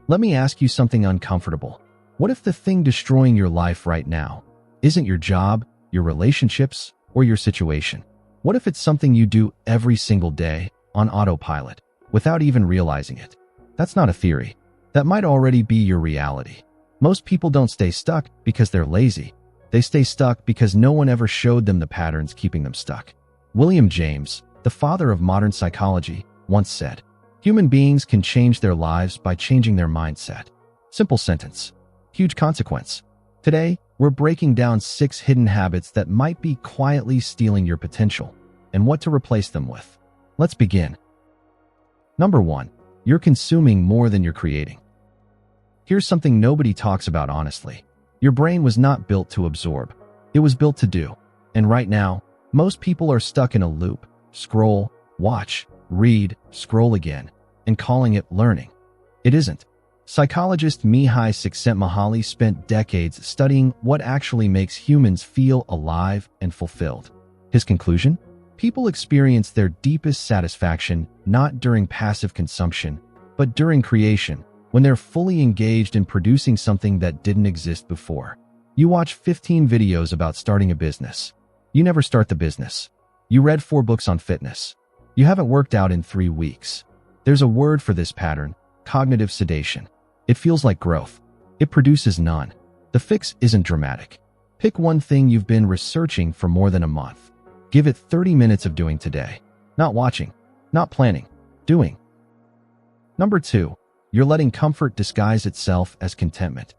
Let me ask you something uncomfortable. What if the thing destroying your life right now isn't your job, your relationships, or your situation? What if it's something you do every single day on autopilot without even realizing it? That's not a theory. That might already be your reality. Most people don't stay stuck because they're lazy. They stay stuck because no one ever showed them the patterns keeping them stuck. William James, the father of modern psychology, once said, "Human beings can change their lives by changing their mindset." Simple sentence, huge consequence. Today, we're breaking down 6 hidden habits that might be quietly stealing your potential and what to replace them with. Let's begin. Number 1, you're consuming more than you're creating. Here's something nobody talks about honestly. Your brain was not built to absorb. It was built to do. And right now, most people are stuck in a loop. Scroll, watch, read, scroll again, and calling it learning. It isn't. Psychologist Mihai Csikszentmihalyi spent decades studying what actually makes humans feel alive and fulfilled. His conclusion? People experience their deepest satisfaction not during passive consumption, but during creation, when they're fully engaged in producing something that didn't exist before. You watch 15 videos about starting a business. You never start the business. You read 4 books on fitness. You haven't worked out in 3 weeks. There's a word for this pattern: cognitive sedation. It feels like growth. It produces none. The fix isn't dramatic. Pick one thing you've been researching for more than a month. Give it 30 minutes of doing today. Not watching, not planning, doing. Number 2, you're letting comfort disguise itself as contentment.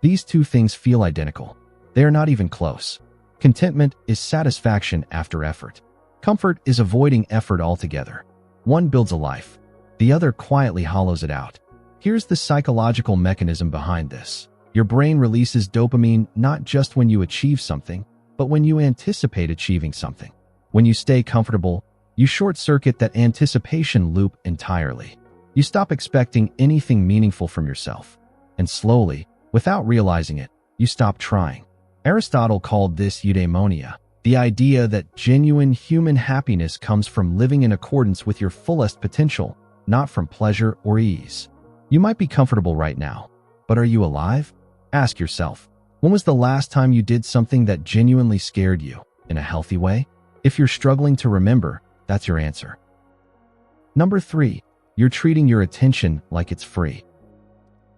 These two things feel identical. They are not even close. Contentment is satisfaction after effort. Comfort is avoiding effort altogether. One builds a life. The other quietly hollows it out. Here's the psychological mechanism behind this. Your brain releases dopamine not just when you achieve something, but when you anticipate achieving something. When you stay comfortable, you short-circuit that anticipation loop entirely. You stop expecting anything meaningful from yourself. And slowly, without realizing it, you stop trying. Aristotle called this eudaimonia, the idea that genuine human happiness comes from living in accordance with your fullest potential, not from pleasure or ease. You might be comfortable right now, but are you alive? Ask yourself, when was the last time you did something that genuinely scared you, in a healthy way? If you're struggling to remember, that's your answer. Number 3, you're treating your attention like it's free.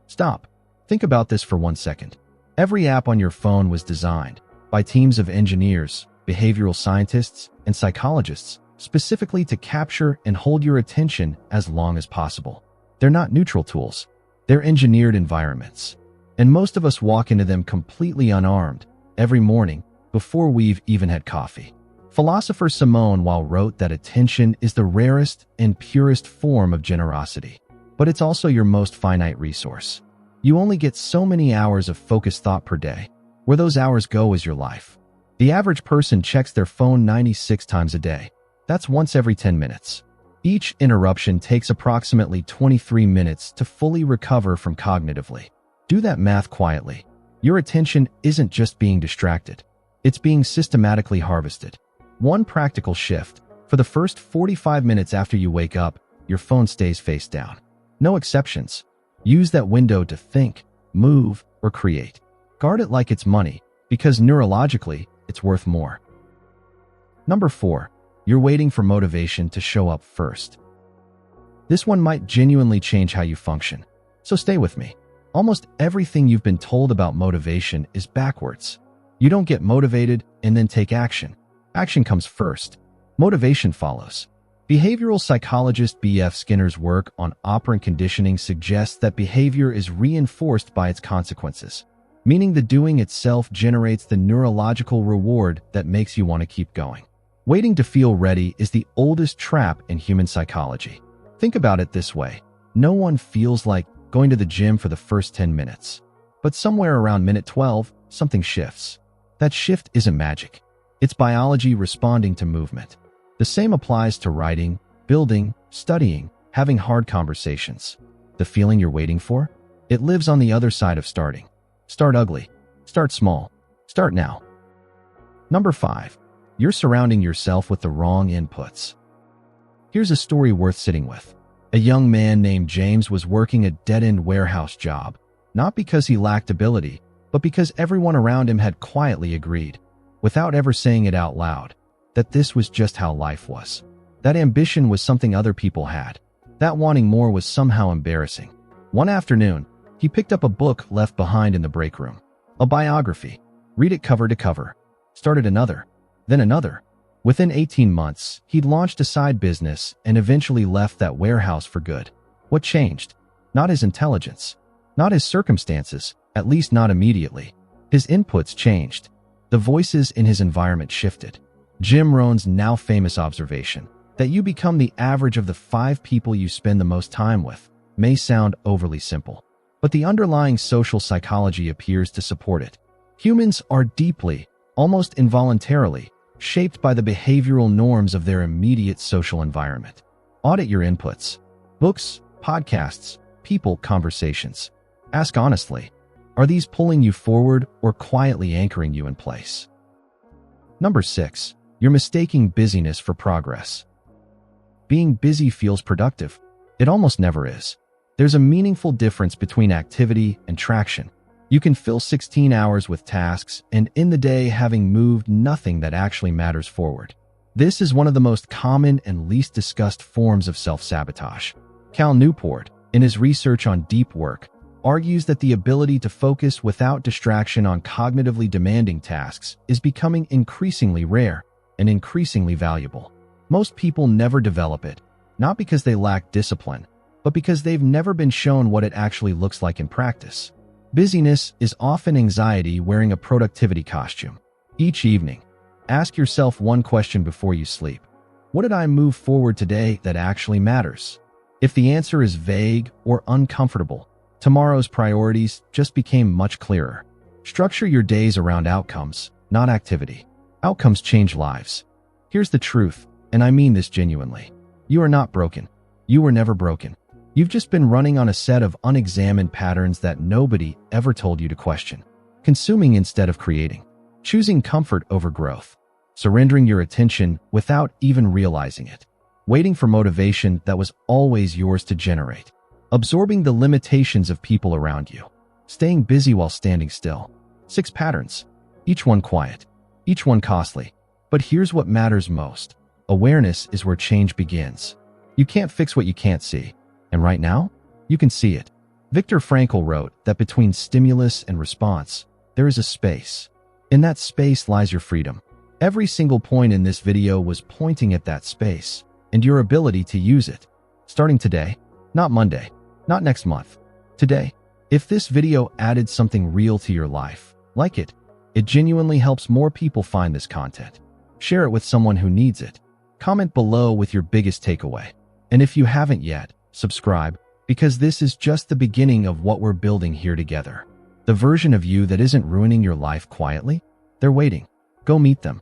Stop. Think about this for 1 second. Every app on your phone was designed by teams of engineers, behavioral scientists, and psychologists specifically to capture and hold your attention as long as possible. They're not neutral tools. They're engineered environments. And most of us walk into them completely unarmed every morning before we've even had coffee. Philosopher Simone Weil wrote that attention is the rarest and purest form of generosity, but it's also your most finite resource. You only get so many hours of focused thought per day. Where those hours go is your life. The average person checks their phone 96 times a day. That's once every 10 minutes. Each interruption takes approximately 23 minutes to fully recover from cognitively. Do that math quietly. Your attention isn't just being distracted. It's being systematically harvested. One practical shift: for the first 45 minutes after you wake up, your phone stays face down. No exceptions. Use that window to think, move, or create. Guard it like it's money, because neurologically, it's worth more. Number 4, you're waiting for motivation to show up first. This one might genuinely change how you function, so stay with me. Almost everything you've been told about motivation is backwards. You don't get motivated and then take action. Action comes first. Motivation follows. Behavioral psychologist B.F. Skinner's work on operant conditioning suggests that behavior is reinforced by its consequences, meaning the doing itself generates the neurological reward that makes you want to keep going. Waiting to feel ready is the oldest trap in human psychology. Think about it this way. No one feels like going to the gym for the first 10 minutes. But somewhere around minute 12, something shifts. That shift isn't magic. It's biology responding to movement. The same applies to writing, building, studying, having hard conversations. The feeling you're waiting for? It lives on the other side of starting. Start ugly. Start small. Start now. Number 5, you're surrounding yourself with the wrong inputs. Here's a story worth sitting with. A young man named James was working a dead-end warehouse job, not because he lacked ability, but because everyone around him had quietly agreed, without ever saying it out loud, that this was just how life was. That ambition was something other people had. That wanting more was somehow embarrassing. One afternoon, he picked up a book left behind in the break room. A biography. Read it cover to cover. Started another. Then another. Within 18 months, he'd launched a side business and eventually left that warehouse for good. What changed? Not his intelligence. Not his circumstances, at least not immediately. His inputs changed. The voices in his environment shifted. Jim Rohn's now famous observation, that you become the average of the 5 people you spend the most time with, may sound overly simple, but the underlying social psychology appears to support it. Humans are deeply, almost involuntarily, shaped by the behavioral norms of their immediate social environment. Audit your inputs. Books, podcasts, people, conversations. Ask honestly, are these pulling you forward or quietly anchoring you in place? Number 6. You're mistaking busyness for progress. Being busy feels productive. It almost never is. There's a meaningful difference between activity and traction. You can fill 16 hours with tasks and in the day having moved nothing that actually matters forward. This is one of the most common and least discussed forms of self-sabotage. Cal Newport, in his research on deep work, argues that the ability to focus without distraction on cognitively demanding tasks is becoming increasingly rare and increasingly valuable. Most people never develop it, not because they lack discipline, but because they've never been shown what it actually looks like in practice. Busyness is often anxiety wearing a productivity costume. Each evening, ask yourself one question before you sleep. What did I move forward today that actually matters? If the answer is vague or uncomfortable, tomorrow's priorities just became much clearer. Structure your days around outcomes, not activity. Outcomes change lives. Here's the truth, and I mean this genuinely. You are not broken. You were never broken. You've just been running on a set of unexamined patterns that nobody ever told you to question. Consuming instead of creating. Choosing comfort over growth. Surrendering your attention without even realizing it. Waiting for motivation that was always yours to generate. Absorbing the limitations of people around you. Staying busy while standing still. 6 patterns. Each one quiet. Each one costly. But here's what matters most. Awareness is where change begins. You can't fix what you can't see. And right now, you can see it. Viktor Frankl wrote that between stimulus and response, there is a space. In that space lies your freedom. Every single point in this video was pointing at that space and your ability to use it. Starting today, not Monday, not next month. Today, if this video added something real to your life, like it. It genuinely helps more people find this content. Share it with someone who needs it. Comment below with your biggest takeaway. And if you haven't yet, subscribe, because this is just the beginning of what we're building here together. The version of you that isn't ruining your life quietly, they're waiting. Go meet them.